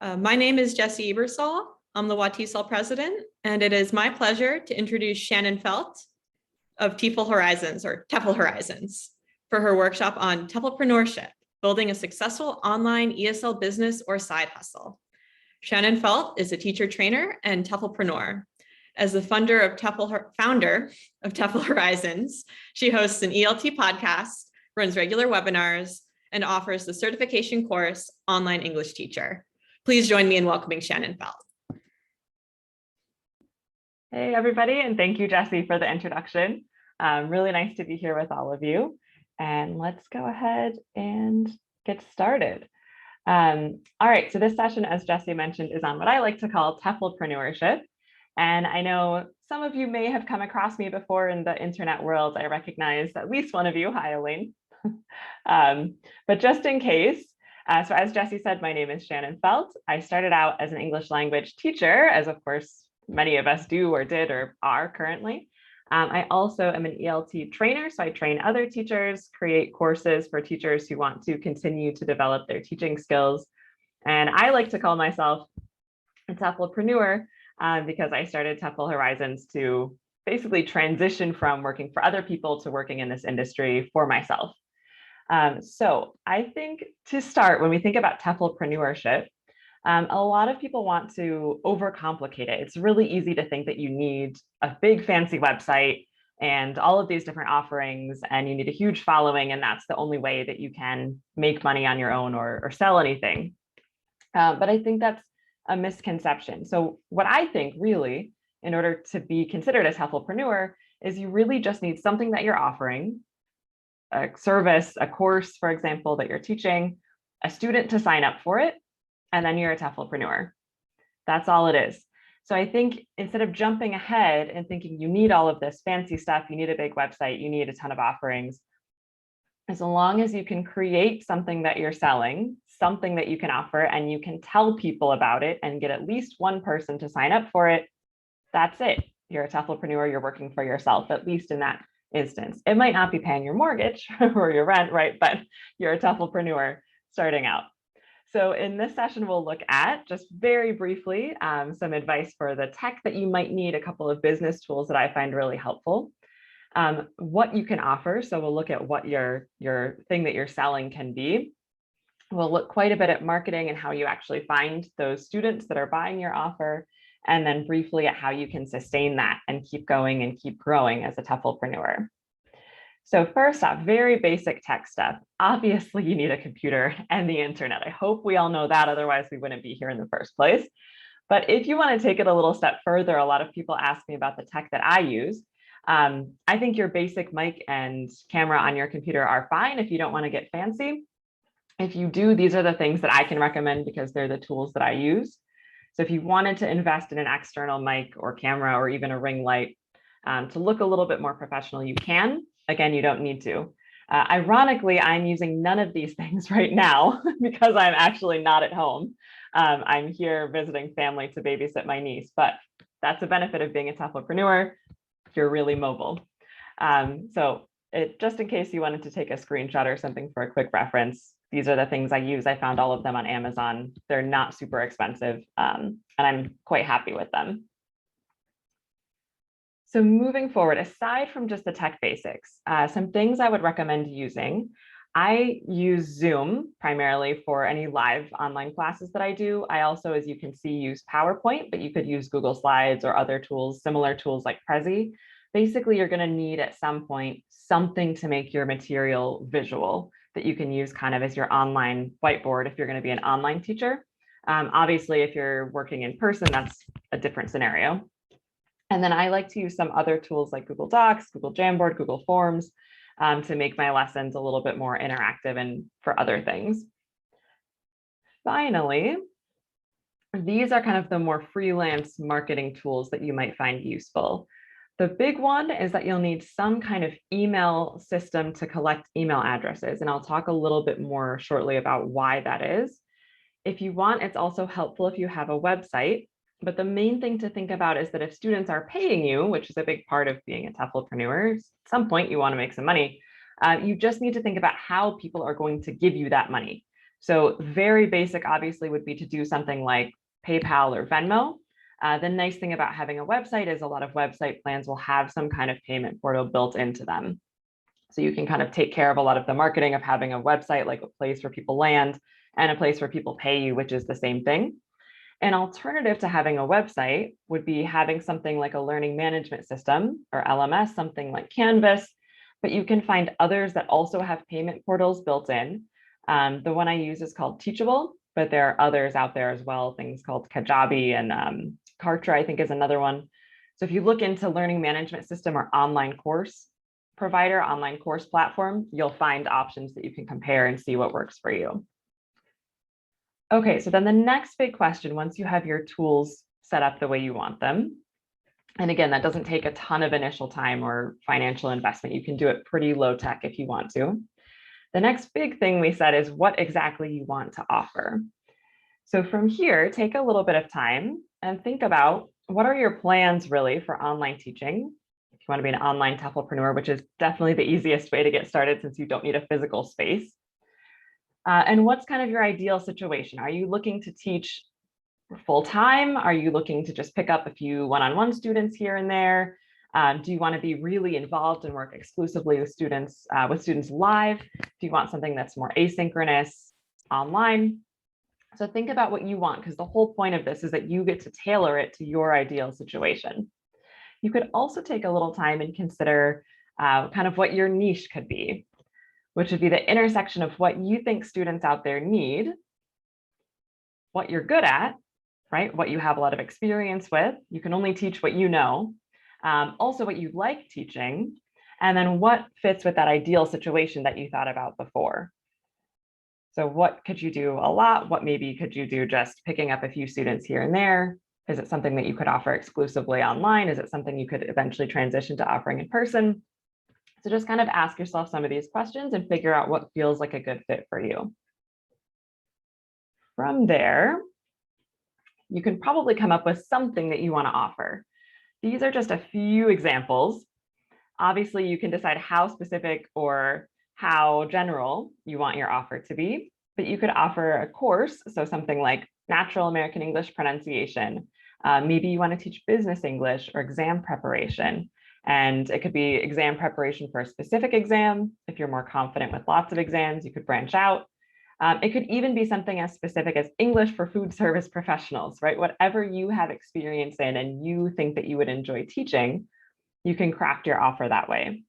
My name is Jessie Ebersol. I'm the WATESOL president, and it is my pleasure to introduce Shannon Felt of TEFL Horizons, or TEFL Horizons, for her workshop on Teflpreneurship, building a successful online ESL business or side hustle. Shannon Felt is a teacher trainer and Teflpreneur. As the founder of TEFL Horizons, she hosts an ELT podcast, runs regular webinars, and offers the certification course Online English Teacher. Please join me in welcoming Shannon Felt. Hey, everybody, and thank you, Jessie, for the introduction. Really nice to be here with all of you. And let's go ahead and get started. All right, so this session, as Jessie mentioned, is on what I like to call Teflpreneurship. And I know some of you may have come across me before in the internet world. I recognize at least one of you. Hi, Elaine. But just in case, so as Jessie said, my name is Shannon Felt. I started out as an English language teacher, as of course many of us do or did or are currently. I also am an ELT trainer, so I train other teachers, create courses for teachers who want to continue to develop their teaching skills. And I like to call myself a Teflpreneur because I started TEFL Horizons to basically transition from working for other people to working in this industry for myself. So I think to start, when we think about Teflpreneurship, a lot of people want to overcomplicate it. It's really easy to think that you need a big fancy website and all of these different offerings, and you need a huge following, and that's the only way that you can make money on your own or sell anything. But I think that's a misconception. So what I think really, in order to be considered a Teflpreneur, is you really just need something that you're offering, a service, a course, for example, that you're teaching, a student to sign up for it, and then you're a Teflpreneur. That's all it is. So I think instead of jumping ahead and thinking you need all of this fancy stuff, you need a big website, you need a ton of offerings, as long as you can create something that you're selling, something that you can offer, and you can tell people about it and get at least one person to sign up for it, that's it. You're a Teflpreneur, you're working for yourself, at least in that instance. It might not be paying your mortgage or your rent, right? But you're a Teflpreneur starting out. So in this session, we'll look at, just very briefly, some advice for the tech that you might need, a couple of business tools that I find really helpful, what you can offer. So we'll look at what your thing that you're selling can be. We'll look quite a bit at marketing and how you actually find those students that are buying your offer, and then briefly at how you can sustain that and keep going and keep growing as a Teflpreneur. So first off, very basic tech stuff. Obviously, you need a computer and the internet. I hope we all know that, otherwise we wouldn't be here in the first place. But if you want to take it a little step further, a lot of people ask me about the tech that I use. I think your basic mic and camera on your computer are fine if you don't want to get fancy. If you do, these are the things that I can recommend because they're the tools that I use. So if you wanted to invest in an external mic or camera or even a ring light to look a little bit more professional, you can. Again, you don't need to. Ironically, I'm using none of these things right now because I'm actually not at home. I'm here visiting family to babysit my niece, but that's a benefit of being a Teflpreneur. You're really mobile. Just in case you wanted to take a screenshot or something for a quick reference, these are the things I use. I found all of them on Amazon. They're not super expensive, and I'm quite happy with them. So moving forward, aside from just the tech basics, some things I would recommend using. I use Zoom primarily for any live online classes that I do. I also, as you can see, use PowerPoint, but you could use Google Slides or other tools, similar tools like Prezi. Basically, you're going to need at some point something to make your material visual that you can use kind of as your online whiteboard if you're going to be an online teacher. Obviously, if you're working in person, that's a different scenario. And then I like to use some other tools like Google Docs, Google Jamboard, Google Forms to make my lessons a little bit more interactive and for other things. Finally, these are kind of the more freelance marketing tools that you might find useful. The big one is that you'll need some kind of email system to collect email addresses. And I'll talk a little bit more shortly about why that is. If you want, it's also helpful if you have a website. But the main thing to think about is that if students are paying you, which is a big part of being a Teflpreneur, at some point you want to make some money, you just need to think about how people are going to give you that money. So very basic, obviously, would be to do something like PayPal or Venmo. The nice thing about having a website is a lot of website plans will have some kind of payment portal built into them. So you can kind of take care of a lot of the marketing of having a website, like a place where people land and a place where people pay you, which is the same thing. An alternative to having a website would be having something like a learning management system or LMS, something like Canvas, but you can find others that also have payment portals built in. The one I use is called Teachable, but there are others out there as well, things called Kajabi and Kartra, I think is another one. So if you look into learning management system or online course provider, online course platform, you'll find options that you can compare and see what works for you. Okay, so then the next big question, once you have your tools set up the way you want them, and again, that doesn't take a ton of initial time or financial investment. You can do it pretty low tech if you want to. The next big thing we said is what exactly you want to offer. So from here, take a little bit of time and think about what are your plans really for online teaching. If you want to be an online TEFLpreneur, which is definitely the easiest way to get started since you don't need a physical space. And what's kind of your ideal situation? Are you looking to teach full-time? Are you looking to just pick up a few one-on-one students here and there? Do you want to be really involved and work exclusively with students live? Do you want something that's more asynchronous online? So think about what you want, because the whole point of this is that you get to tailor it to your ideal situation. You could also take a little time and consider kind of what your niche could be, which would be the intersection of what you think students out there need, what you're good at, right? What you have a lot of experience with. You can only teach what you know. Also what you like teaching, and then what fits with that ideal situation that you thought about before. So what could you do a lot? What maybe could you do just picking up a few students here and there? Is it something that you could offer exclusively online? Is it something you could eventually transition to offering in person? So just kind of ask yourself some of these questions and figure out what feels like a good fit for you. From there, you can probably come up with something that you want to offer. These are just a few examples. Obviously, you can decide how specific or how general you want your offer to be, but you could offer a course, so something like Natural American English Pronunciation. Maybe you want to teach business English or exam preparation, and it could be exam preparation for a specific exam. If you're more confident with lots of exams, you could branch out. It could even be something as specific as English for food service professionals, right? Whatever you have experience in and you think that you would enjoy teaching, you can craft your offer that way.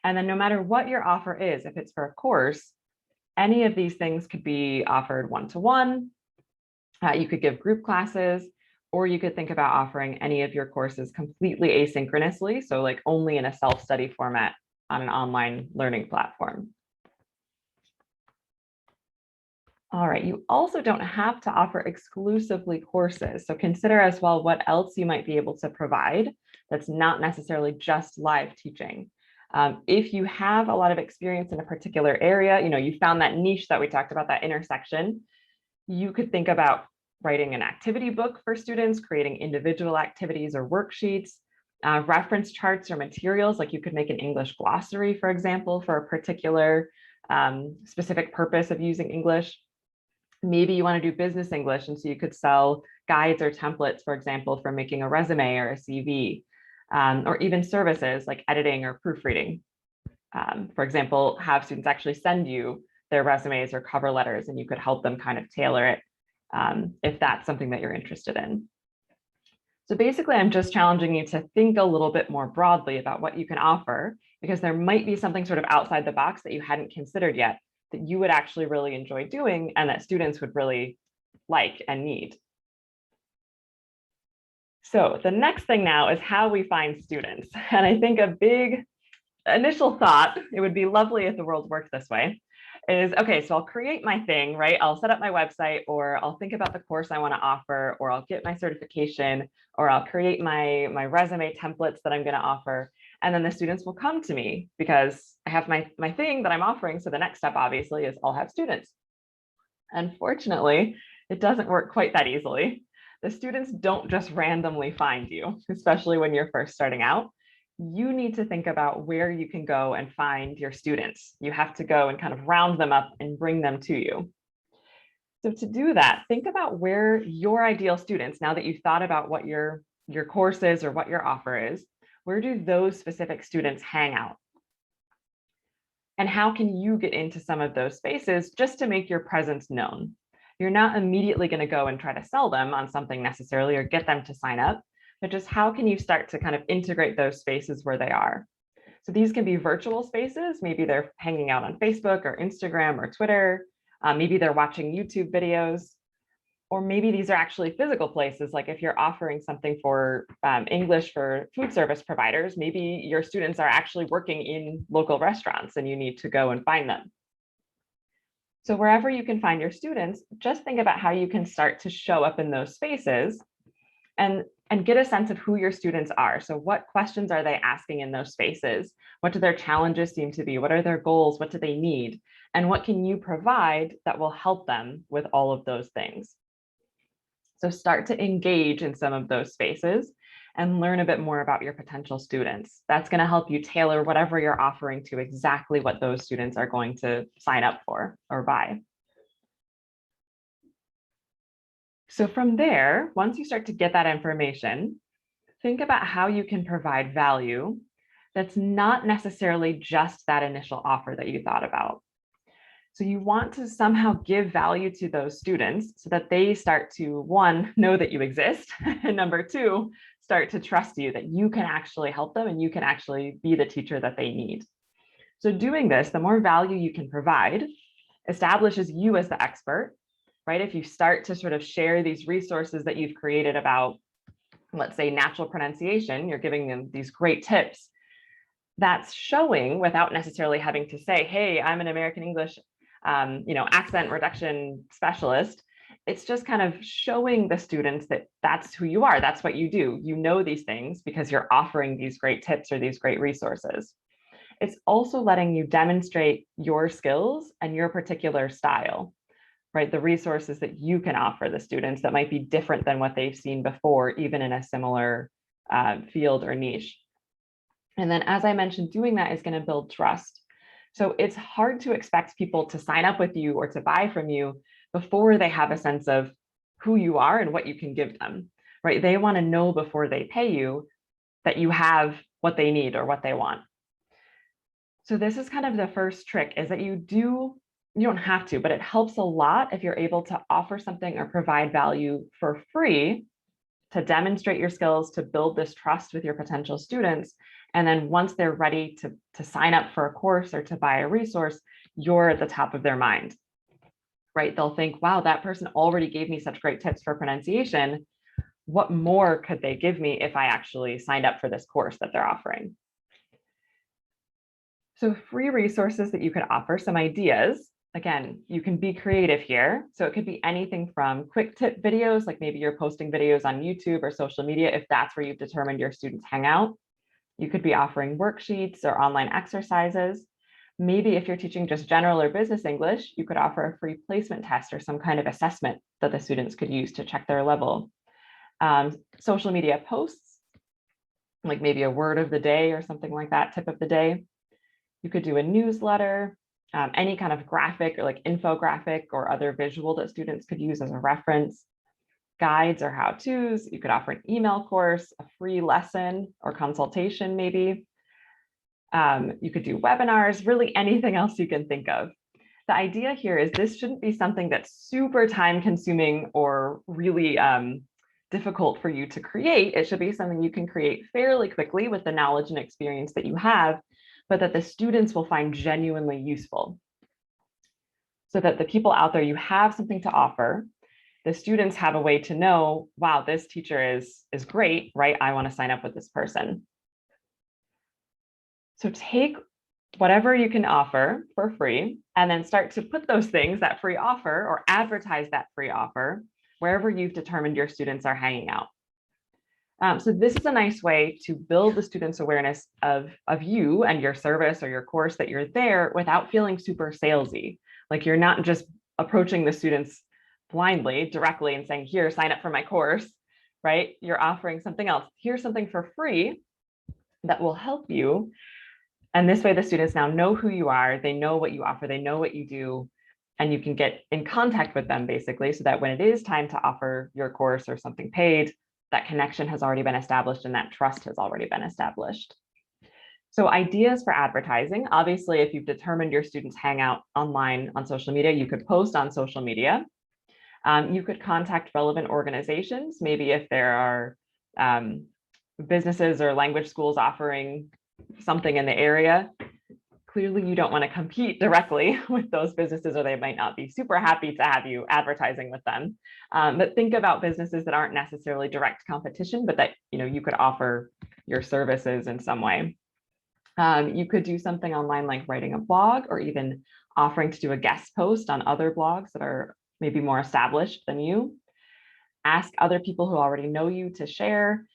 And then no matter what your offer is, if it's for a course, any of these things could be offered one-to-one. You could give group classes, or you could think about offering any of your courses completely asynchronously, so like only in a self-study format on an online learning platform. All right, you also don't have to offer exclusively courses. So consider as well what else you might be able to provide that's not necessarily just live teaching. If you have a lot of experience in a particular area, you found that niche that we talked about, that intersection, you could think about writing an activity book for students, creating individual activities or worksheets, reference charts or materials, like you could make an English glossary, for example, for a particular specific purpose of using English. Maybe you want to do business English, and so you could sell guides or templates, for example, for making a resume or a CV, or even services like editing or proofreading. For example, have students actually send you their resumes or cover letters, and you could help them kind of tailor it if that's something that you're interested in. So basically, I'm just challenging you to think a little bit more broadly about what you can offer, because there might be something sort of outside the box that you hadn't considered yet that you would actually really enjoy doing and that students would really like and need. So the next thing now is how we find students. And I think a big initial thought, it would be lovely if the world worked this way, is, okay, so I'll create my thing, right? I'll set up my website, or I'll think about the course I want to offer, or I'll get my certification, or I'll create my resume templates that I'm going to offer. And then the students will come to me because I have my thing that I'm offering. So the next step, obviously, is I'll have students. Unfortunately, it doesn't work quite that easily. The students don't just randomly find you, especially when you're first starting out. You need to think about where you can go and find your students. You have to go and kind of round them up and bring them to you. So to do that, think about where your ideal students, now that you've thought about what your course is or what your offer is, where do those specific students hang out? And how can you get into some of those spaces just to make your presence known? You're not immediately going to go and try to sell them on something necessarily or get them to sign up, but just how can you start to kind of integrate those spaces where they are? So these can be virtual spaces. Maybe they're hanging out on Facebook or Instagram or Twitter. Maybe they're watching YouTube videos. Or maybe these are actually physical places. Like if you're offering something for English for food service providers, maybe your students are actually working in local restaurants and you need to go and find them. So wherever you can find your students, just think about how you can start to show up in those spaces and get a sense of who your students are. So what questions are they asking in those spaces? What do their challenges seem to be? What are their goals? What do they need? And what can you provide that will help them with all of those things? So start to engage in some of those spaces and learn a bit more about your potential students. That's going to help you tailor whatever you're offering to exactly what those students are going to sign up for or buy. So from there, once you start to get that information, think about how you can provide value that's not necessarily just that initial offer that you thought about. So you want to somehow give value to those students so that they start to, one, know that you exist, and number two, start to trust you, that you can actually help them and you can actually be the teacher that they need. So doing this, the more value you can provide, establishes you as the expert, right? If you start to sort of share these resources that you've created about, let's say, natural pronunciation, you're giving them these great tips, that's showing without necessarily having to say, hey, I'm an American English accent reduction specialist. It's just kind of showing the students that that's who you are. That's what you do. You know these things because you're offering these great tips or these great resources. It's also letting you demonstrate your skills and your particular style, right? The resources that you can offer the students that might be different than what they've seen before, even in a similar field or niche. And then, as I mentioned, doing that is going to build trust. So it's hard to expect people to sign up with you or to buy from you before they have a sense of who you are and what you can give them, right? They want to know before they pay you that you have what they need or what they want. So this is kind of the first trick, is that you don't have to, but it helps a lot if you're able to offer something or provide value for free to demonstrate your skills, to build this trust with your potential students. And then once they're ready to sign up for a course or to buy a resource, you're at the top of their mind, right? They'll think, wow, that person already gave me such great tips for pronunciation. What more could they give me if I actually signed up for this course that they're offering? So free resources that you could offer, some ideas. Again, you can be creative here. So it could be anything from quick tip videos, like maybe you're posting videos on YouTube or social media, if that's where you've determined your students hang out. You could be offering worksheets or online exercises. Maybe if you're teaching just general or business English, you could offer a free placement test or some kind of assessment that the students could use to check their level. Social media posts, like maybe a word of the day or something like that, tip of the day. You could do a newsletter, any kind of graphic or like infographic or other visual that students could use as a reference, guides or how-tos. You could offer an email course, a free lesson or consultation maybe. You could do webinars, really anything else you can think of. The idea here is this shouldn't be something that's super time consuming or really difficult for you to create. It should be something you can create fairly quickly with the knowledge and experience that you have, but that the students will find genuinely useful. So that the people out there, you have something to offer. The students have a way to know, wow, this teacher is great, right? I want to sign up with this person. So take whatever you can offer for free and then start to put those things, that free offer, or advertise that free offer wherever you've determined your students are hanging out. So this is a nice way to build the students' awareness of you and your service or your course, that you're there without feeling super salesy. Like you're not just approaching the students blindly, directly and saying, here, sign up for my course, right? You're offering something else. Here's something for free that will help you. And this way the students now know who you are, they know what you offer, they know what you do, and you can get in contact with them basically, so that when it is time to offer your course or something paid, that connection has already been established and that trust has already been established. So ideas for advertising. Obviously, if you've determined your students hang out online on social media, you could post on social media. You could contact relevant organizations, maybe if there are businesses or language schools offering something in the area. Clearly, you don't want to compete directly with those businesses, or they might not be super happy to have you advertising with them. But think about businesses that aren't necessarily direct competition, but that you could offer your services in some way. You could do something online like writing a blog, or even offering to do a guest post on other blogs that are maybe more established than you. Ask other people who already know you to share,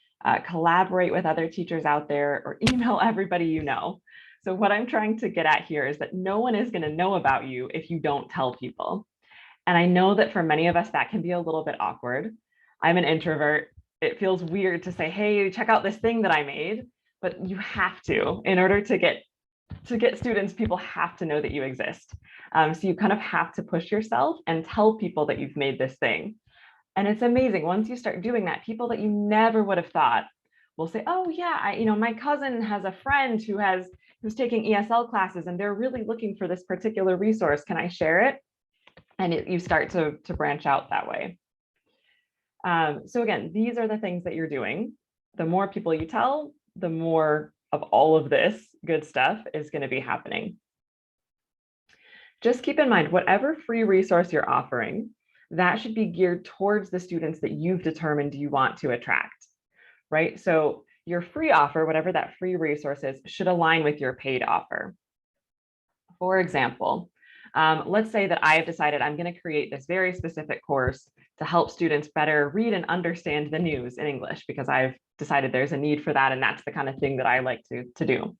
collaborate with other teachers out there, or email everybody you know. So what I'm trying to get at here is that no one is going to know about you if you don't tell people. And I know that for many of us, that can be a little bit awkward. I'm an introvert. It feels weird to say, hey, check out this thing that I made, but you have to. In order to get students, people have to know that you exist. So you kind of have to push yourself and tell people that you've made this thing. And it's amazing. Once you start doing that, people that you never would have thought will say, oh yeah, my cousin has a friend who's taking ESL classes and they're really looking for this particular resource. Can I share it? And you start to branch out that way. So again, these are the things that you're doing. The more people you tell, the more of all of this good stuff is going to be happening. Just keep in mind, whatever free resource you're offering, that should be geared towards the students that you've determined you want to attract, right? So your free offer, whatever that free resource is, should align with your paid offer. For example, let's say that I have decided I'm going to create this very specific course to help students better read and understand the news in English, because I've decided there's a need for that, and that's the kind of thing that I like to do.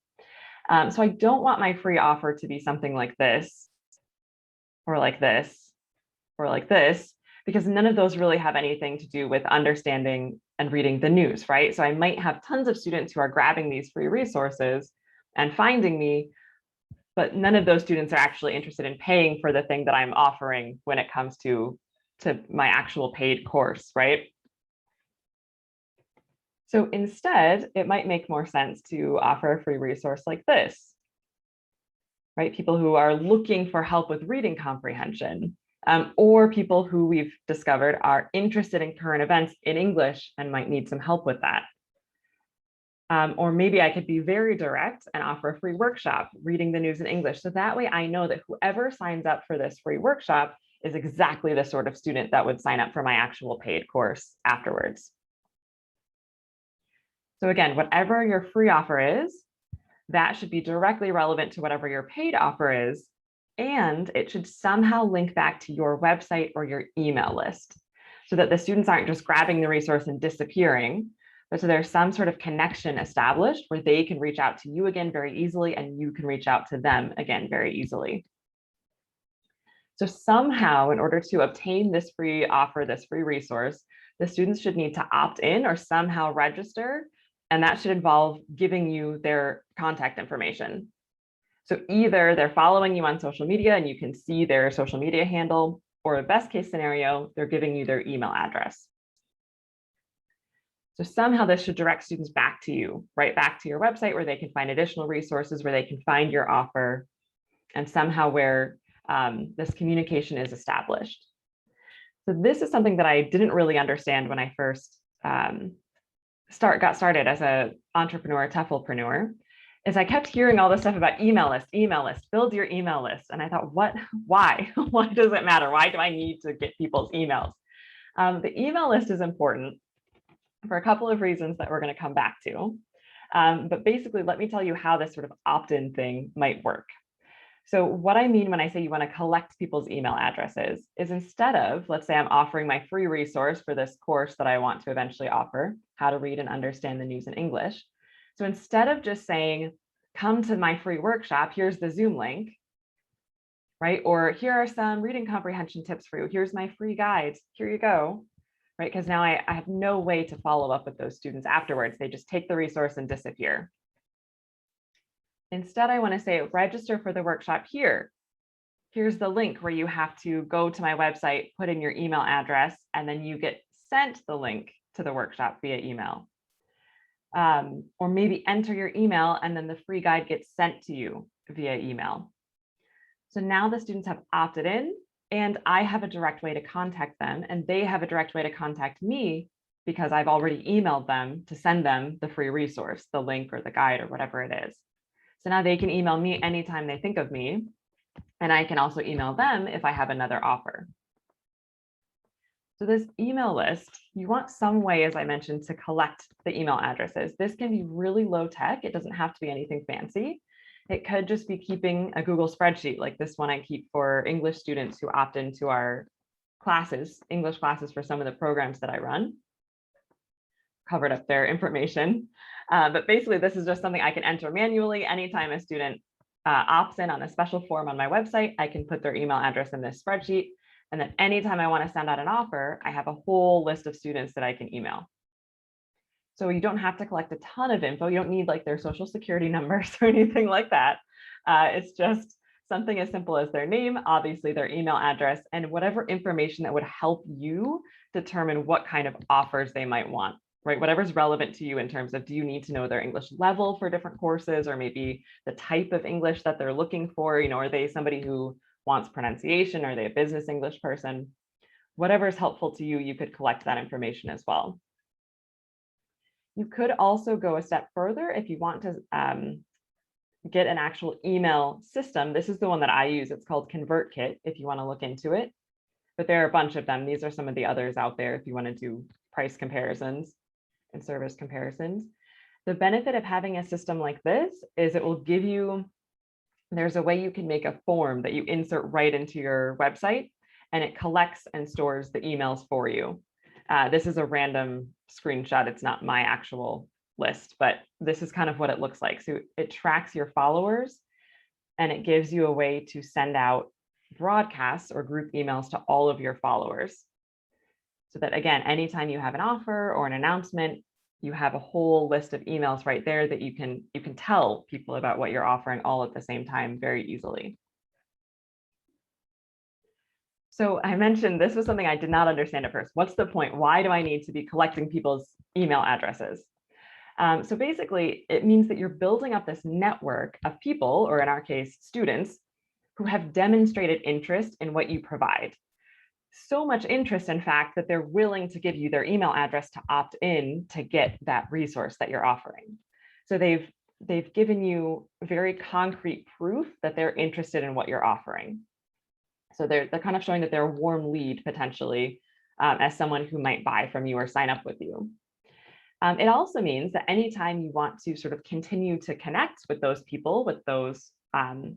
So I don't want my free offer to be something like this, or like this, or like this, because none of those really have anything to do with understanding and reading the news, right? So I might have tons of students who are grabbing these free resources and finding me, but none of those students are actually interested in paying for the thing that I'm offering when it comes to my actual paid course, right? So instead, it might make more sense to offer a free resource like this, right? People who are looking for help with reading comprehension, or people who we've discovered are interested in current events in English and might need some help with that. Or maybe I could be very direct and offer a free workshop, reading the news in English. So that way I know that whoever signs up for this free workshop is exactly the sort of student that would sign up for my actual paid course afterwards. So again, whatever your free offer is, that should be directly relevant to whatever your paid offer is, and it should somehow link back to your website or your email list, so that the students aren't just grabbing the resource and disappearing, but so there's some sort of connection established where they can reach out to you again very easily, and you can reach out to them again very easily. So somehow, in order to obtain this free offer, this free resource, the students should need to opt in or somehow register, and that should involve giving you their contact information. So either they're following you on social media and you can see their social media handle, or the best case scenario, they're giving you their email address. So somehow this should direct students back to you, right back to your website, where they can find additional resources, where they can find your offer, and somehow where this communication is established. So this is something that I didn't really understand when I first got started as an entrepreneur, TEFLpreneur, is I kept hearing all this stuff about email list, build your email list. And I thought, why? Why does it matter? Why do I need to get people's emails? The email list is important for a couple of reasons that we're going to come back to. But basically, let me tell you how this sort of opt-in thing might work. So what I mean when I say you want to collect people's email addresses is, instead of, let's say I'm offering my free resource for this course that I want to eventually offer, how to read and understand the news in English. So instead of just saying, come to my free workshop, here's the Zoom link, right? Or here are some reading comprehension tips for you. Here's my free guides. Here you go, right? Because now I have no way to follow up with those students afterwards. They just take the resource and disappear. Instead, I want to say, register for the workshop here. here's the link where you have to go to my website, put in your email address, and then you get sent the link to the workshop via email. Or maybe enter your email and then the free guide gets sent to you via email. So now the students have opted in and I have a direct way to contact them and they have a direct way to contact me because I've already emailed them to send them the free resource, the link or the guide or whatever it is. So now they can email me anytime they think of me, and I can also email them if I have another offer. So this email list, you want some way, as I mentioned, to collect the email addresses. This can be really low tech. It doesn't have to be anything fancy. It could just be keeping a Google spreadsheet like this one I keep for English students who opt into our classes, English classes for some of the programs that I run. Covered up their information. But basically, this is just something I can enter manually. Anytime a student opts in on a special form on my website, I can put their email address in this spreadsheet. And then anytime I want to send out an offer, I have a whole list of students that I can email. So you don't have to collect a ton of info. You don't need like their social security numbers or anything like that. It's just something as simple as their name, obviously their email address, and whatever information that would help you determine what kind of offers they might want, right? Whatever's relevant to you in terms of, do you need to know their English level for different courses, or maybe the type of English that they're looking for? You know, are they somebody who wants pronunciation? Are they a business English person? Whatever is helpful to you, you could collect that information as well. You could also go a step further if you want to get an actual email system. This is the one that I use. It's called ConvertKit if you want to look into it. But there are a bunch of them. These are some of the others out there if you want to do price comparisons and service comparisons. The benefit of having a system like this is it will give you, there's a way you can make a form that you insert right into your website, and it collects and stores the emails for you. This is a random screenshot. It's not my actual list, but this is kind of what it looks like. So it tracks your followers and it gives you a way to send out broadcasts or group emails to all of your followers. So that, again, anytime you have an offer or an announcement, you have a whole list of emails right there that you can tell people about what you're offering all at the same time very easily. So I mentioned this was something I did not understand at first. What's the point? Why do I need to be collecting people's email addresses? So basically, it means that you're building up this network of people, or in our case, students, who have demonstrated interest in what you provide. So much interest, in fact, that they're willing to give you their email address to opt in to get that resource that you're offering. So they've given you very concrete proof that they're interested in what you're offering. So they're kind of showing that they're a warm lead potentially as someone who might buy from you or sign up with you. It also means that anytime you want to sort of continue to connect with those people, with those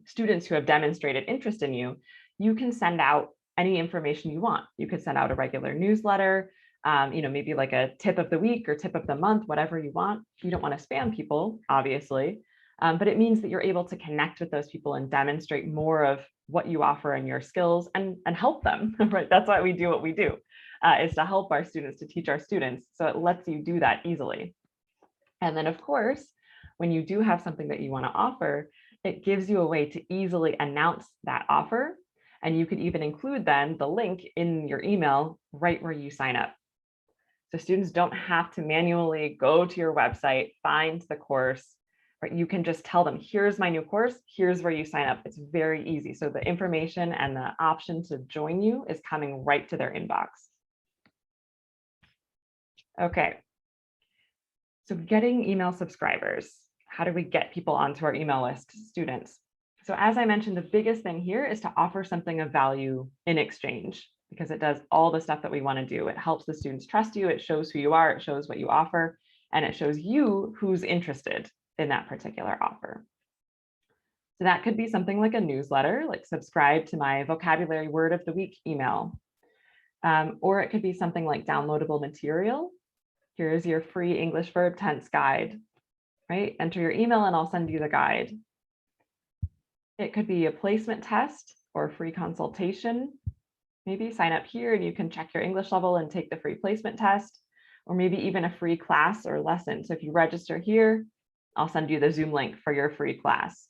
students who have demonstrated interest in you, you can send out any information you want. You could send out a regular newsletter, maybe like a tip of the week or tip of the month, whatever you want. You don't want to spam people, obviously, but it means that you're able to connect with those people and demonstrate more of what you offer and your skills and help them, right? That's why we do what we do, is to help our students, to teach our students. So it lets you do that easily. And then, of course, when you do have something that you want to offer, it gives you a way to easily announce that offer. And you could even include then the link in your email right where you sign up. So students don't have to manually go to your website, find the course, right? You can just tell them, here's my new course, here's where you sign up. It's very easy. So the information and the option to join you is coming right to their inbox. Okay. So getting email subscribers. How do we get people onto our email list, students? So as I mentioned, the biggest thing here is to offer something of value in exchange, because it does all the stuff that we want to do. It helps the students trust you. It shows who you are. It shows what you offer, and it shows you who's interested in that particular offer. So that could be something like a newsletter, like subscribe to my vocabulary word of the week email. Or it could be something like downloadable material. Here's your free English verb tense guide, right? Enter your email and I'll send you the guide. It could be a placement test or a free consultation. Maybe sign up here and you can check your English level and take the free placement test, or maybe even a free class or lesson. So if you register here, I'll send you the Zoom link for your free class.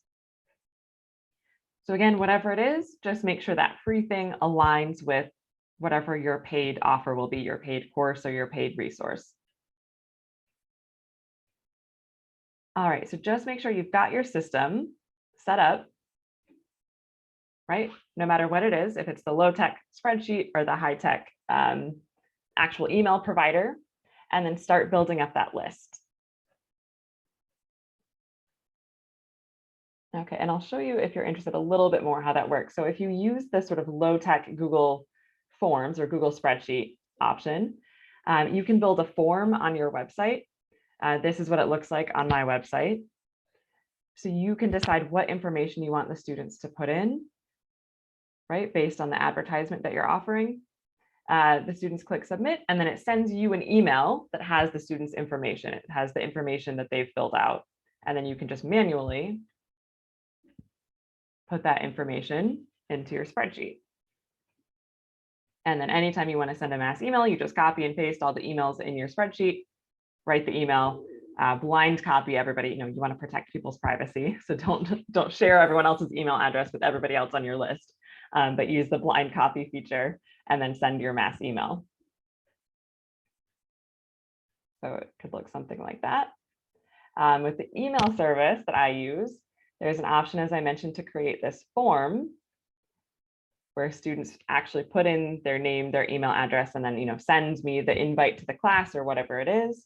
So again, whatever it is, just make sure that free thing aligns with whatever your paid offer will be, your paid course or your paid resource. All right, so just make sure you've got your system set up, right? No matter what it is, if it's the low-tech spreadsheet or the high-tech actual email provider, and then start building up that list. Okay, and I'll show you, if you're interested, a little bit more how that works. So if you use this sort of low-tech Google Forms or Google Spreadsheet option, you can build a form on your website. This is what it looks like on my website. So you can decide what information you want the students to put in, right, based on the advertisement that you're offering. The students click submit, and then it sends you an email that has the students' information. It has the information that they've filled out. And then you can just manually put that information into your spreadsheet. And then anytime you want to send a mass email, you just copy and paste all the emails in your spreadsheet, write the email, blind copy everybody. You want to protect people's privacy. So don't share everyone else's email address with everybody else on your list, but use the blind copy feature and then send your mass email. So it could look something like that. With the email service that I use, there's an option, as I mentioned, to create this form where students actually put in their name, their email address, and then sends me the invite to the class or whatever it is.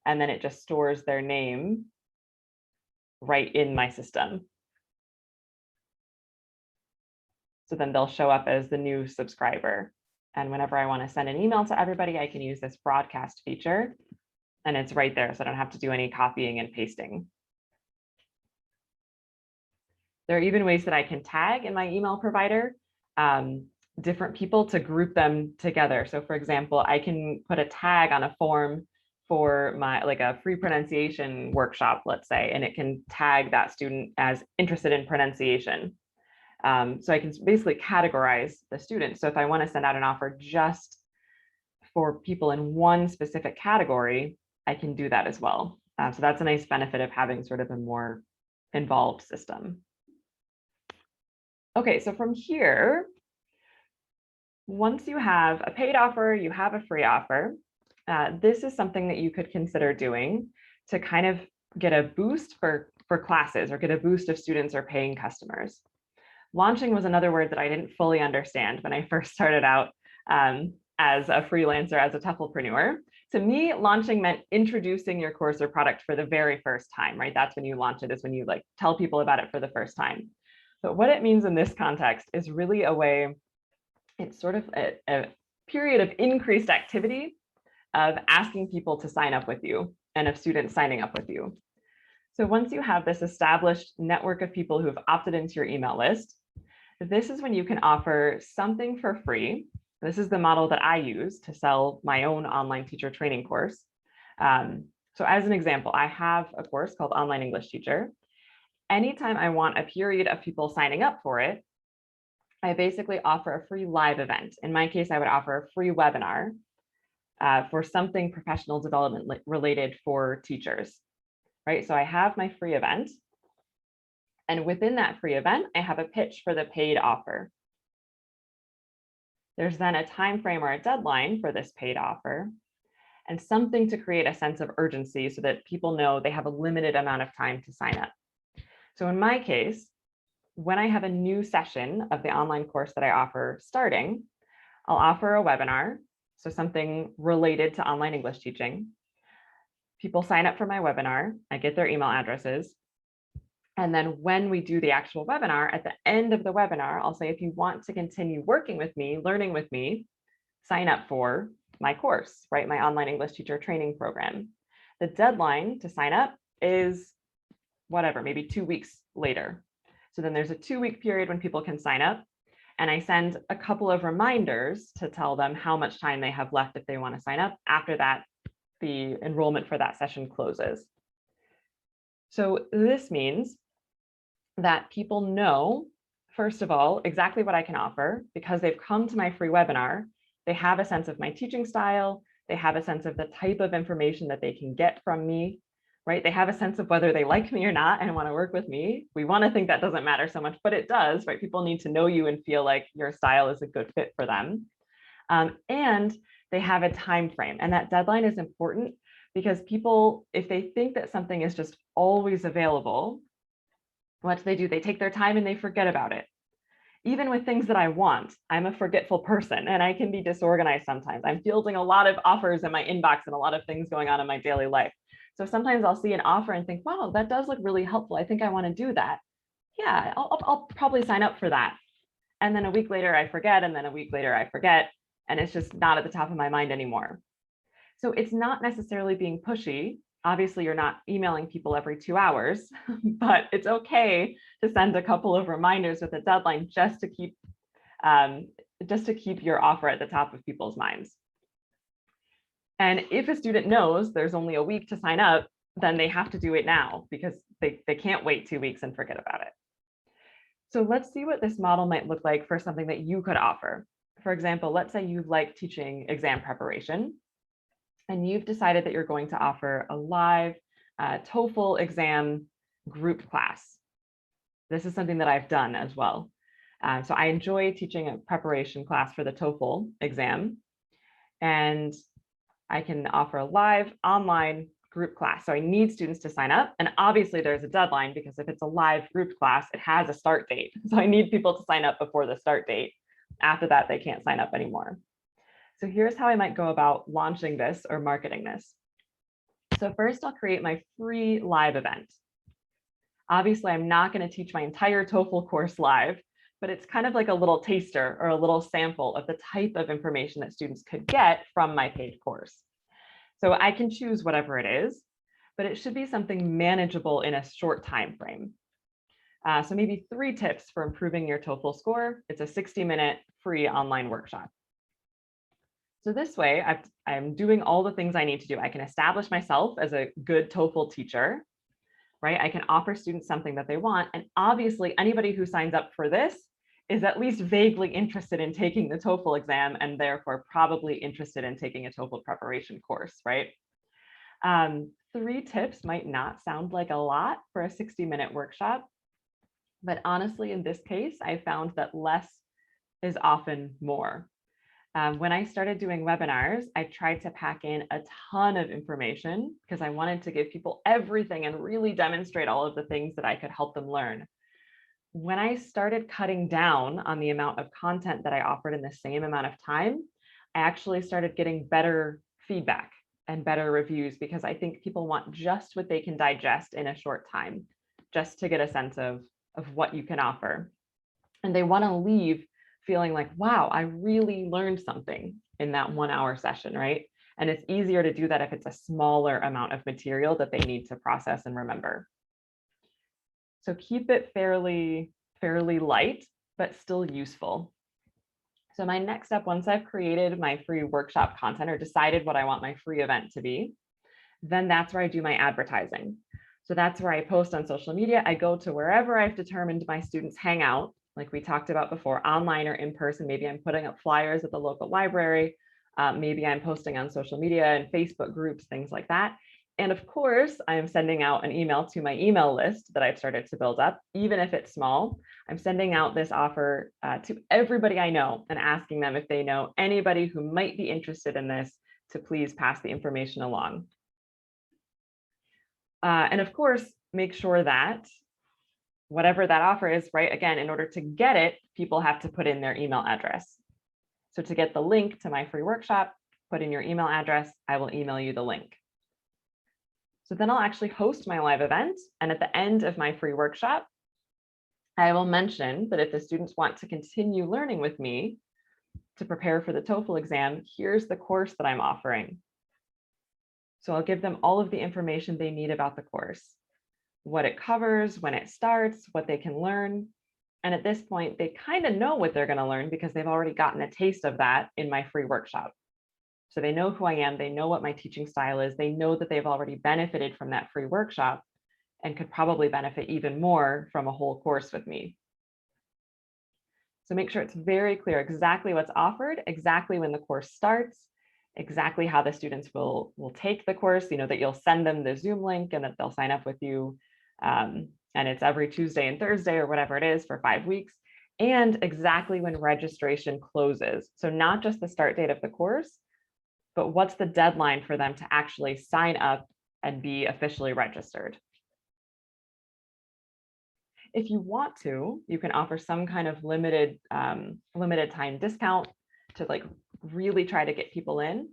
And then it just stores their name right in my system. So then they'll show up as the new subscriber. And whenever I want to send an email to everybody, I can use this broadcast feature. And it's right there, so I don't have to do any copying and pasting. There are even ways that I can tag in my email provider different people to group them together. So for example, I can put a tag on a form for like a free pronunciation workshop, let's say, and it can tag that student as interested in pronunciation. So I can basically categorize the students. So if I want to send out an offer just for people in one specific category, I can do that as well. So that's a nice benefit of having sort of a more involved system. Okay, so from here, once you have a paid offer, you have a free offer, this is something that you could consider doing to kind of get a boost for classes or get a boost of students or paying customers. Launching was another word that I didn't fully understand when I first started out as a freelancer, as a TEFLpreneur. To me, launching meant introducing your course or product for the very first time, right? That's when you launch it, is when you like tell people about it for the first time. But what it means in this context is really a way, it's sort of a period of increased activity of asking people to sign up with you and of students signing up with you. So once you have this established network of people who have opted into your email list, this is when you can offer something for free. This is the model that I use to sell my own online teacher training course. So as an example, I have a course called Online English Teacher. Anytime I want a period of people signing up for it, I basically offer a free live event. In my case, I would offer a free webinar for something professional development related for teachers, right? So I have my free event. And within that free event, I have a pitch for the paid offer. There's then a time frame or a deadline for this paid offer, and something to create a sense of urgency so that people know they have a limited amount of time to sign up. So in my case, when I have a new session of the online course that I offer starting, I'll offer a webinar, so something related to online English teaching. People sign up for my webinar, I get their email addresses, and then when we do the actual webinar, at the end of the webinar, I'll say, if you want to continue working with me, learning with me, sign up for my course, right? My online English teacher training program. The deadline to sign up is whatever, maybe 2 weeks later. So then there's a 2-week period when people can sign up, and I send a couple of reminders to tell them how much time they have left if they want to sign up. After that, the enrollment for that session closes. So this means that people know, first of all, exactly what I can offer because they've come to my free webinar. They have a sense of my teaching style. They have a sense of the type of information that they can get from me, right? They have a sense of whether they like me or not and want to work with me. We want to think that doesn't matter so much, but it does, right? People need to know you and feel like your style is a good fit for them. And they have a time frame, and that deadline is important because people, if they think that something is just always available, what do? They take their time and they forget about it. Even with things that I want, I'm a forgetful person and I can be disorganized sometimes. I'm fielding a lot of offers in my inbox and a lot of things going on in my daily life. So sometimes I'll see an offer and think, wow, that does look really helpful. I think I want to do that. Yeah, I'll probably sign up for that. And then a week later I forget, and then a week later I forget, and it's just not at the top of my mind anymore. So it's not necessarily being pushy. Obviously, you're not emailing people every 2 hours, but it's okay to send a couple of reminders with a deadline just to keep your offer at the top of people's minds. And if a student knows there's only a week to sign up, then they have to do it now because they can't wait 2 weeks and forget about it. So let's see what this model might look like for something that you could offer. For example, let's say you like teaching exam preparation, and you've decided that you're going to offer a live TOEFL exam group class. This is something that I've done as well. So I enjoy teaching a preparation class for the TOEFL exam, and I can offer a live online group class. So I need students to sign up, and obviously there's a deadline because if it's a live group class, it has a start date. So I need people to sign up before the start date. After that, they can't sign up anymore. So here's how I might go about launching this or marketing this. So first, I'll create my free live event. Obviously, I'm not going to teach my entire TOEFL course live, but it's kind of like a little taster or a little sample of the type of information that students could get from my paid course. So I can choose whatever it is, but it should be something manageable in a short time frame. So maybe 3 tips for improving your TOEFL score. It's a 60-minute free online workshop. So this way, I'm doing all the things I need to do. I can establish myself as a good TOEFL teacher, right? I can offer students something that they want. And obviously, anybody who signs up for this is at least vaguely interested in taking the TOEFL exam and therefore probably interested in taking a TOEFL preparation course, right? 3 tips might not sound like a lot for a 60-minute workshop, but honestly, in this case, I found that less is often more. When I started doing webinars, I tried to pack in a ton of information because I wanted to give people everything and really demonstrate all of the things that I could help them learn. When I started cutting down on the amount of content that I offered in the same amount of time, I actually started getting better feedback and better reviews because I think people want just what they can digest in a short time, just to get a sense of what you can offer. And they want to leave feeling like, wow, I really learned something in that 1-hour session, right? And it's easier to do that if it's a smaller amount of material that they need to process and remember. So keep it fairly light, but still useful. So my next step, once I've created my free workshop content or decided what I want my free event to be, then that's where I do my advertising. So that's where I post on social media. I go to wherever I've determined my students hang out, like we talked about before, online or in person. Maybe I'm putting up flyers at the local library. Maybe I'm posting on social media and Facebook groups, things like that. And of course, I'm sending out an email to my email list that I've started to build up, even if it's small. I'm sending out this offer to everybody I know and asking them if they know anybody who might be interested in this to please pass the information along. And of course, make sure that whatever that offer is, right, again, in order to get it, people have to put in their email address. So to get the link to my free workshop, put in your email address, I will email you the link. So then I'll actually host my live event. And at the end of my free workshop, I will mention that if the students want to continue learning with me to prepare for the TOEFL exam, here's the course that I'm offering. So I'll give them all of the information they need about the course, what it covers, when it starts, what they can learn. And at this point, they kind of know what they're going to learn because they've already gotten a taste of that in my free workshop. So they know who I am, they know what my teaching style is, they know that they've already benefited from that free workshop and could probably benefit even more from a whole course with me. So make sure it's very clear exactly what's offered, exactly when the course starts, exactly how the students will take the course, that you'll send them the Zoom link and that they'll sign up with you. And it's every Tuesday and Thursday or whatever it is for 5 weeks, and exactly when registration closes. So not just the start date of the course, but what's the deadline for them to actually sign up and be officially registered. If you want to, you can offer some kind of limited time discount to like really try to get people in.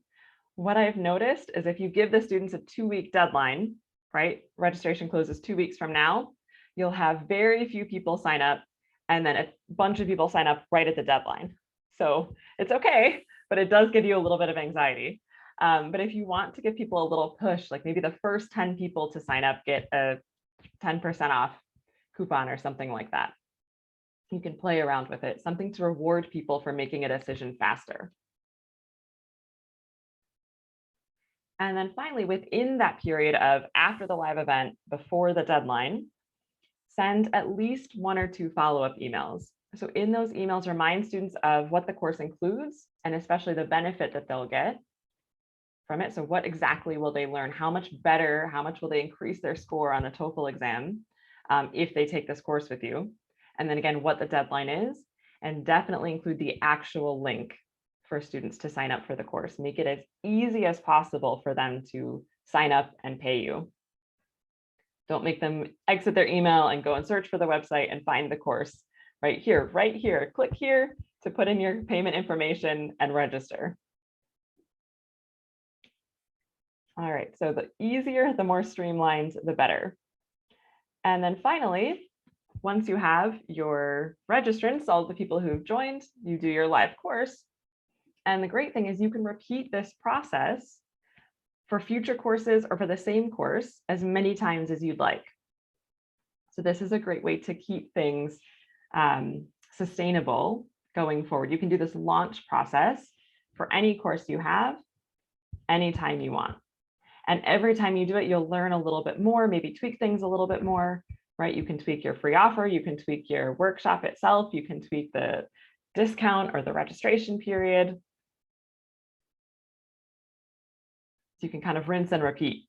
What I've noticed is if you give the students a 2-week deadline, right? Registration closes 2 weeks from now, you'll have very few people sign up, and then a bunch of people sign up right at the deadline. So it's okay, but it does give you a little bit of anxiety. But if you want to give people a little push, like maybe the first 10 people to sign up get a 10% off coupon or something like that. You can play around with it, something to reward people for making a decision faster. And then finally, within that period of after the live event, before the deadline, send at least 1 or 2 follow-up emails. So in those emails, remind students of what the course includes, and especially the benefit that they'll get from it. So what exactly will they learn? How much better, how much will they increase their score on the TOEFL exam if they take this course with you? And then again, what the deadline is, and definitely include the actual link for students to sign up for the course. Make it as easy as possible for them to sign up and pay you. Don't make them exit their email and go and search for the website and find the course right here, click here to put in your payment information and register. All right, so the easier, the more streamlined, the better. And then finally, once you have your registrants, all the people who've joined, you do your live course. And the great thing is you can repeat this process for future courses or for the same course as many times as you'd like. So this is a great way to keep things sustainable going forward. You can do this launch process for any course you have, anytime you want. And every time you do it, you'll learn a little bit more, maybe tweak things a little bit more, right? You can tweak your free offer, you can tweak your workshop itself, you can tweak the discount or the registration period. So you can kind of rinse and repeat.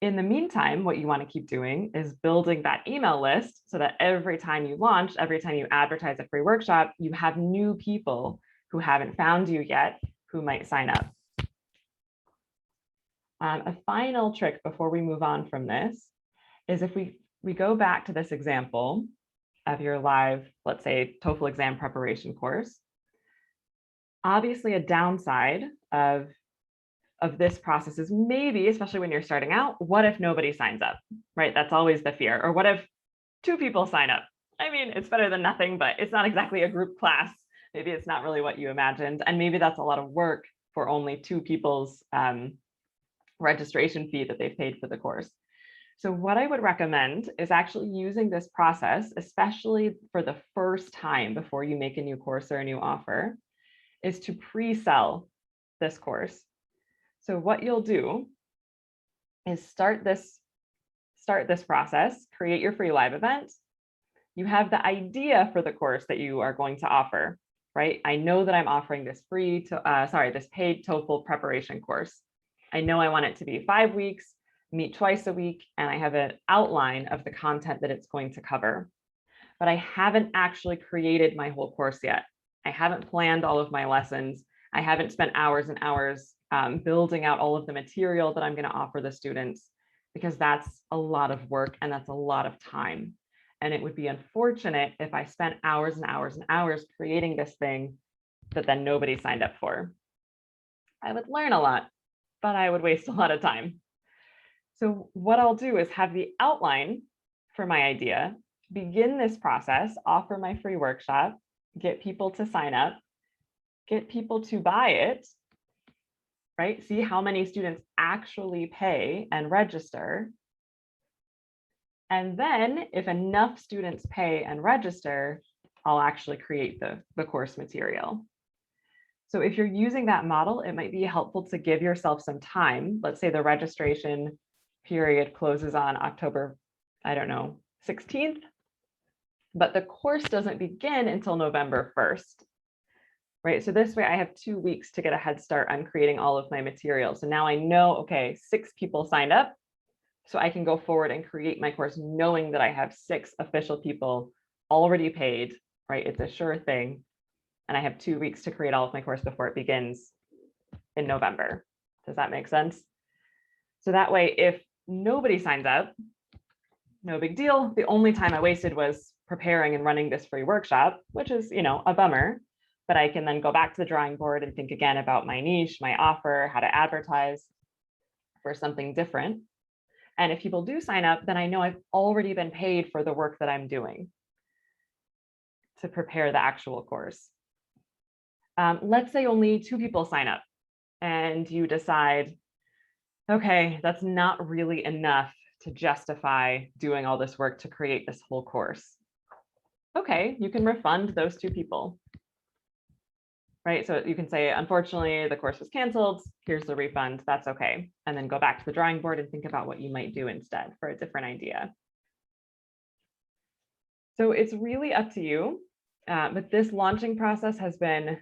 In the meantime, what you want to keep doing is building that email list so that every time you launch, every time you advertise a free workshop, you have new people who haven't found you yet who might sign up. A final trick before we move on from this is if we go back to this example of your live, let's say, TOEFL exam preparation course. Obviously, a downside of this process is maybe, especially when you're starting out, what if nobody signs up, right? That's always the fear. Or what if 2 people sign up? I mean, it's better than nothing, but it's not exactly a group class. Maybe it's not really what you imagined. And maybe that's a lot of work for only 2 people's registration fee that they've paid for the course. So what I would recommend is actually using this process, especially for the first time before you make a new course or a new offer, is to pre-sell this course. So what you'll do is start this process, create your free live event. You have the idea for the course that you are going to offer, right? I know that I'm offering this paid TOEFL preparation course. I know I want it to be 5 weeks, meet twice a week, and I have an outline of the content that it's going to cover. But I haven't actually created my whole course yet. I haven't planned all of my lessons. I haven't spent hours and hours building out all of the material that I'm going to offer the students, because that's a lot of work and that's a lot of time. And it would be unfortunate if I spent hours and hours and hours creating this thing that then nobody signed up for. I would learn a lot, but I would waste a lot of time. So what I'll do is have the outline for my idea, begin this process, offer my free workshop, get people to sign up, get people to buy it, right? See how many students actually pay and register. And then if enough students pay and register, I'll actually create the course material. So if you're using that model, it might be helpful to give yourself some time. Let's say the registration period closes on October, 16th, but the course doesn't begin until November 1st. right? So this way I have 2 weeks to get a head start on creating all of my materials. So now I know, okay, 6 people signed up, so I can go forward and create my course knowing that I have 6 official people already paid, right? It's a sure thing. And I have 2 weeks to create all of my course before it begins in November. Does that make sense? So that way, if nobody signs up, no big deal. The only time I wasted was preparing and running this free workshop, which is, a bummer, but I can then go back to the drawing board and think again about my niche, my offer, how to advertise for something different. And if people do sign up, then I know I've already been paid for the work that I'm doing to prepare the actual course. Let's say only 2 people sign up and you decide, okay, that's not really enough to justify doing all this work to create this whole course. Okay, you can refund those 2 people, right? So you can say, unfortunately, the course was canceled. Here's the refund. That's okay. And then go back to the drawing board and think about what you might do instead for a different idea. So it's really up to you. But this launching process has been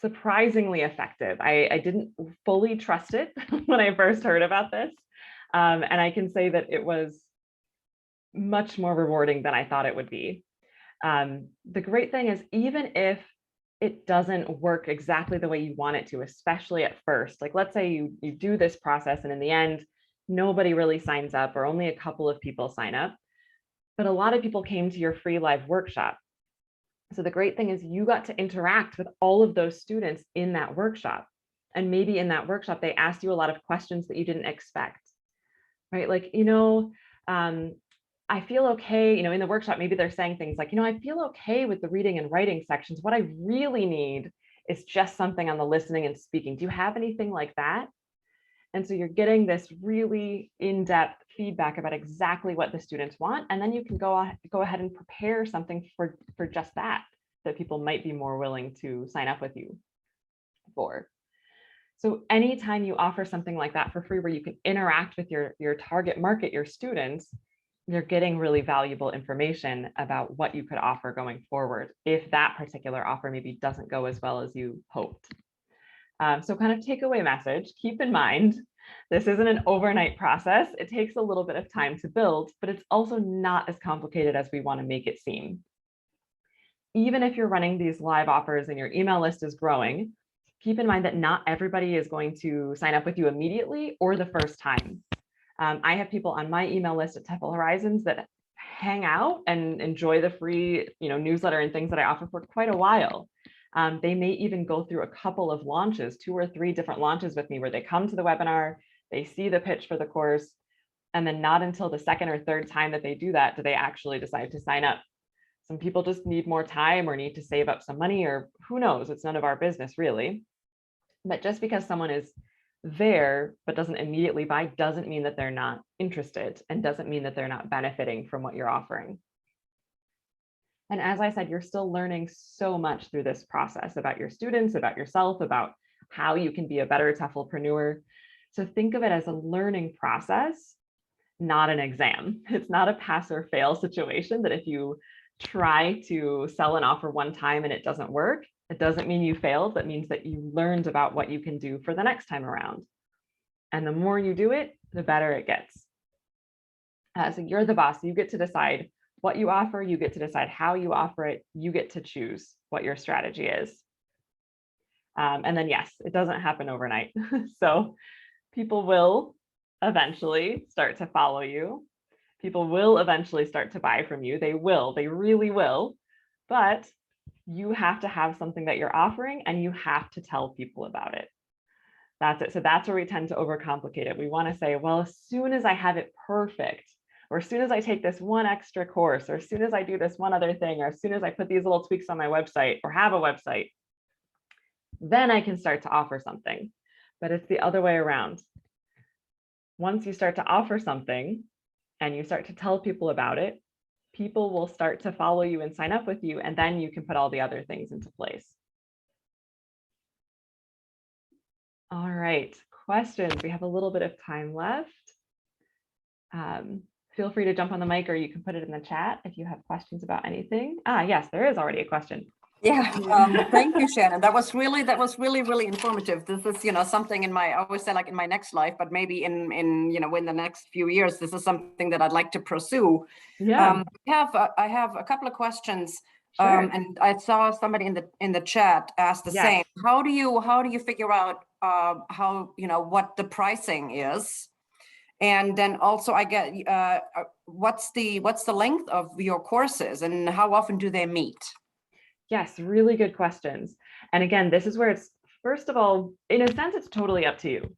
surprisingly effective. I didn't fully trust it when I first heard about this. And I can say that it was much more rewarding than I thought it would be. The great thing is, even if it doesn't work exactly the way you want it to, especially at first, like let's say you do this process and in the end, nobody really signs up or only a couple of people sign up, but a lot of people came to your free live workshop. So the great thing is you got to interact with all of those students in that workshop. And maybe in that workshop, they asked you a lot of questions that you didn't expect, right? Like, I feel okay, in the workshop, maybe they're saying things like, I feel okay with the reading and writing sections. What I really need is just something on the listening and speaking. Do you have anything like that? And so you're getting this really in-depth feedback about exactly what the students want. And then you can go ahead and prepare something for just that people might be more willing to sign up with you for. So anytime you offer something like that for free, where you can interact with your target market, your students, you're getting really valuable information about what you could offer going forward if that particular offer maybe doesn't go as well as you hoped. So kind of takeaway message, keep in mind, this isn't an overnight process. It takes a little bit of time to build, but it's also not as complicated as we want to make it seem. Even if you're running these live offers and your email list is growing, keep in mind that not everybody is going to sign up with you immediately or the first time. I have people on my email list at TEFL Horizons that hang out and enjoy the free newsletter and things that I offer for quite a while. They may even go through a couple of launches, 2 or 3 different launches with me, where they come to the webinar, they see the pitch for the course, and then not until the 2nd or 3rd time that they do that do they actually decide to sign up. Some people just need more time or need to save up some money, or who knows, it's none of our business really. But just because someone is there but doesn't immediately buy doesn't mean that they're not interested, and doesn't mean that they're not benefiting from what you're offering. And as I said, you're still learning so much through this process about your students, about yourself, about how you can be a better teflpreneur. So think of it as a learning process, not an exam. It's not a pass or fail situation that if you try to sell an offer one time and it doesn't work, it doesn't mean you failed. That means that you learned about what you can do for the next time around. And the more you do it, the better it gets. So you're the boss. You get to decide what you offer. You get to decide how you offer it. You get to choose what your strategy is. And then, yes, it doesn't happen overnight. So people will eventually start to follow you. People will eventually start to buy from you. They really will. But you have to have something that you're offering, and you have to tell people about it. That's it. So that's where we tend to overcomplicate it. We want to say, well, as soon as I have it perfect, or as soon as I take this one extra course, or as soon as I do this one other thing, or as soon as I put these little tweaks on my website or have a website, then I can start to offer something. But it's the other way around. Once you start to offer something and you start to tell people about it, people will start to follow you and sign up with you, and then you can put all the other things into place. All right, questions. We have a little bit of time left. Feel free to jump on the mic, or you can put it in the chat if you have questions about anything. Yes, there is already a question. Yeah, thank you, Shannon. That was really informative. This is, something I always say like in my next life, but maybe in in the next few years, this is something that I'd like to pursue. Yeah, I have a couple of questions, sure. and I saw somebody in the chat ask the Yes. same. How do you figure out how what the pricing is? And then also I get what's the length of your courses and how often do they meet? Yes, really good questions. And again, this is where it's, first of all, in a sense, it's totally up to you,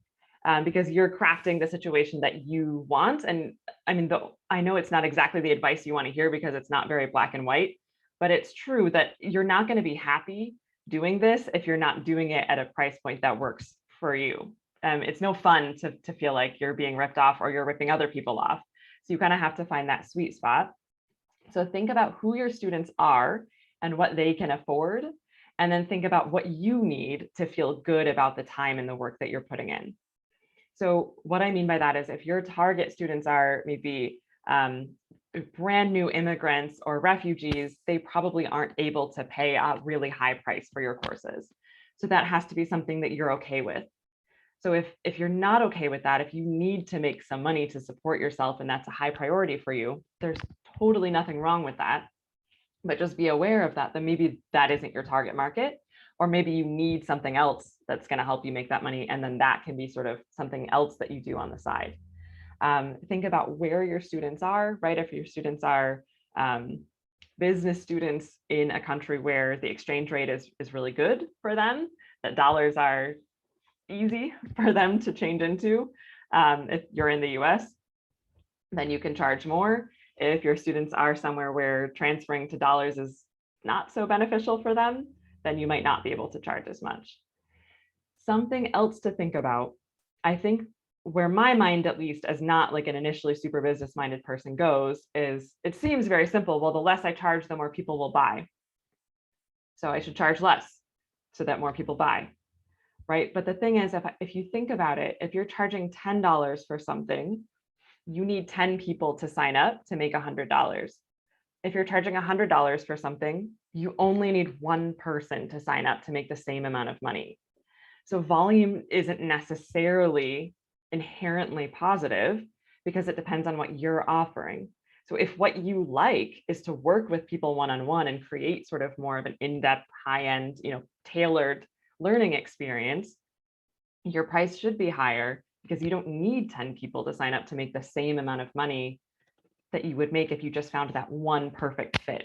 because you're crafting the situation that you want. And I mean, I know it's not exactly the advice you want to hear because it's not very black and white, but it's true that you're not going to be happy doing this if you're not doing it at a price point that works for you. It's no fun to feel like you're being ripped off or you're ripping other people off. So you kind of have to find that sweet spot. So think about who your students are and what they can afford, and then think about what you need to feel good about the time and the work that you're putting in. So what I mean by that is if your target students are maybe brand new immigrants or refugees, they probably aren't able to pay a really high price for your courses. So that has to be something that you're okay with. So if you're not okay with that, if you need to make some money to support yourself and that's a high priority for you, there's totally nothing wrong with that. But just be aware of that maybe that isn't your target market, or maybe you need something else that's going to help you make that money. And then that can be sort of something else that you do on the side. Think about where your students are, right? If your students are business students in a country where the exchange rate is really good for them, that dollars are easy for them to change into. If you're in the US, then you can charge more. If your students are somewhere where transferring to dollars is not so beneficial for them, then you might not be able to charge as much. Something else to think about, I think where my mind, at least as not like an initially super business minded person goes, is it seems very simple. Well, the less I charge, the more people will buy. So I should charge less so that more people buy. Right. But the thing is, if you think about it, if you're charging $10 for something, you need 10 people to sign up to make $100. If you're charging $100 for something, you only need one person to sign up to make the same amount of money. So volume isn't necessarily inherently positive because it depends on what you're offering. So if what you like is to work with people one-on-one and create sort of more of an in-depth, high-end, tailored learning experience, your price should be higher because you don't need 10 people to sign up to make the same amount of money that you would make if you just found that one perfect fit.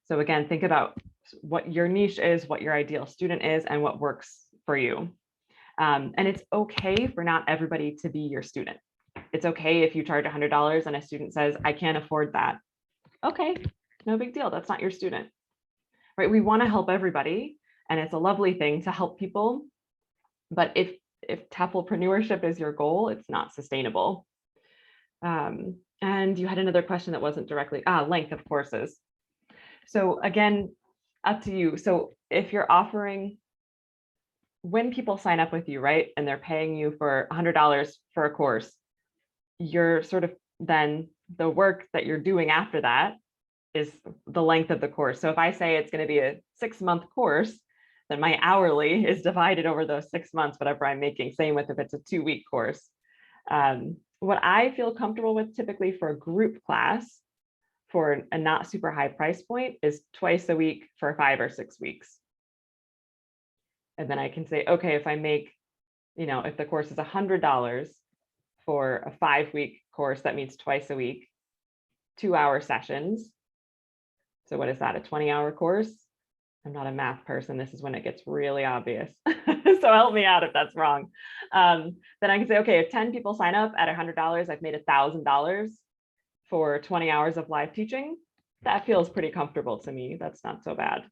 So again, think about what your niche is, what your ideal student is, and what works for you. And it's okay for not everybody to be your student. It's okay if you charge $100 and a student says, I can't afford that. Okay, no big deal. That's not your student, right? We want to help everybody, and it's a lovely thing to help people. But if teflpreneurship is your goal, it's not sustainable. And you had another question that wasn't directly, length of courses. So again, up to you. So if you're offering, when people sign up with you, right, and they're paying you for $100 for a course, you're sort of, then the work that you're doing after that is the length of the course. So if I say it's going to be a 6-month course, then my hourly is divided over those 6 months, whatever I'm making. Same with if it's a 2-week course. What I feel comfortable with typically for a group class for a not super high price point is twice a week for 5 or 6 weeks. And then I can say, okay, if I make, if the course is $100 for a 5-week course, that means twice a week, 2-hour sessions. So what is that, a 20-hour course? I'm not a math person. This is when it gets really obvious. So help me out if that's wrong. Then I can say, okay, if 10 people sign up at $100, I've made $1,000 for 20 hours of live teaching. That feels pretty comfortable to me. That's not so bad.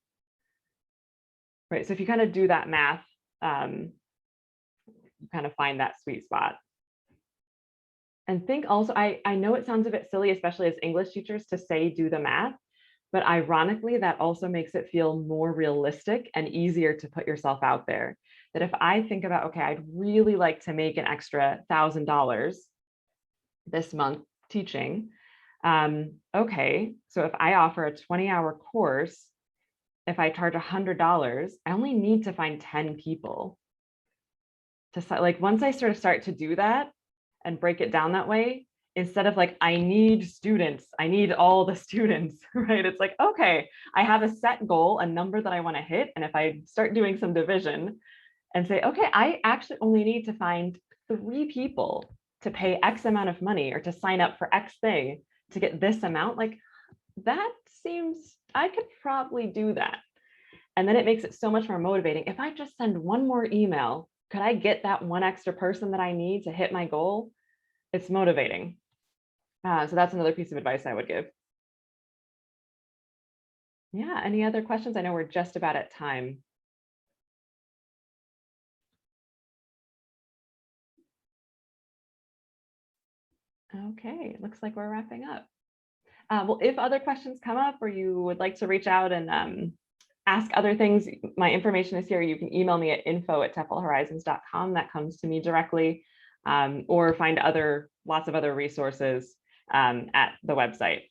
Right. So if you kind of do that math, you kind of find that sweet spot. And think also, I know it sounds a bit silly, especially as English teachers, to say do the math, but ironically, that also makes it feel more realistic and easier to put yourself out there. That if I think about, okay, I'd really like to make an extra $1,000 this month teaching. Okay, so if I offer a 20-hour course, if I charge $100, I only need to find 10 people. Like once I sort of start to do that and break it down that way, instead of like, I need students, I need all the students, right? It's like, okay, I have a set goal, a number that I want to hit. And if I start doing some division and say, okay, I actually only need to find 3 people to pay X amount of money or to sign up for X thing to get this amount, like that seems, I could probably do that. And then it makes it so much more motivating. If I just send one more email, could I get that one extra person that I need to hit my goal? It's motivating. So that's another piece of advice I would give. Yeah, any other questions? I know we're just about at time. Okay, looks like we're wrapping up. Well, if other questions come up or you would like to reach out and ask other things, my information is here. You can email me at info@teflhorizons.com. That comes to me directly, or find lots of other resources at the website.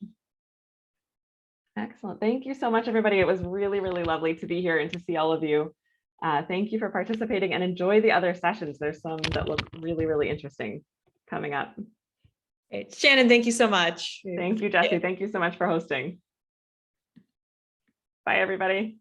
Excellent. Thank you so much, everybody. It was really, really lovely to be here and to see all of you. Thank you for participating and enjoy the other sessions. There's some that look really, really interesting coming up. Great. Shannon, thank you so much. Thank you, Jessie. Thank you so much for hosting. Bye, everybody.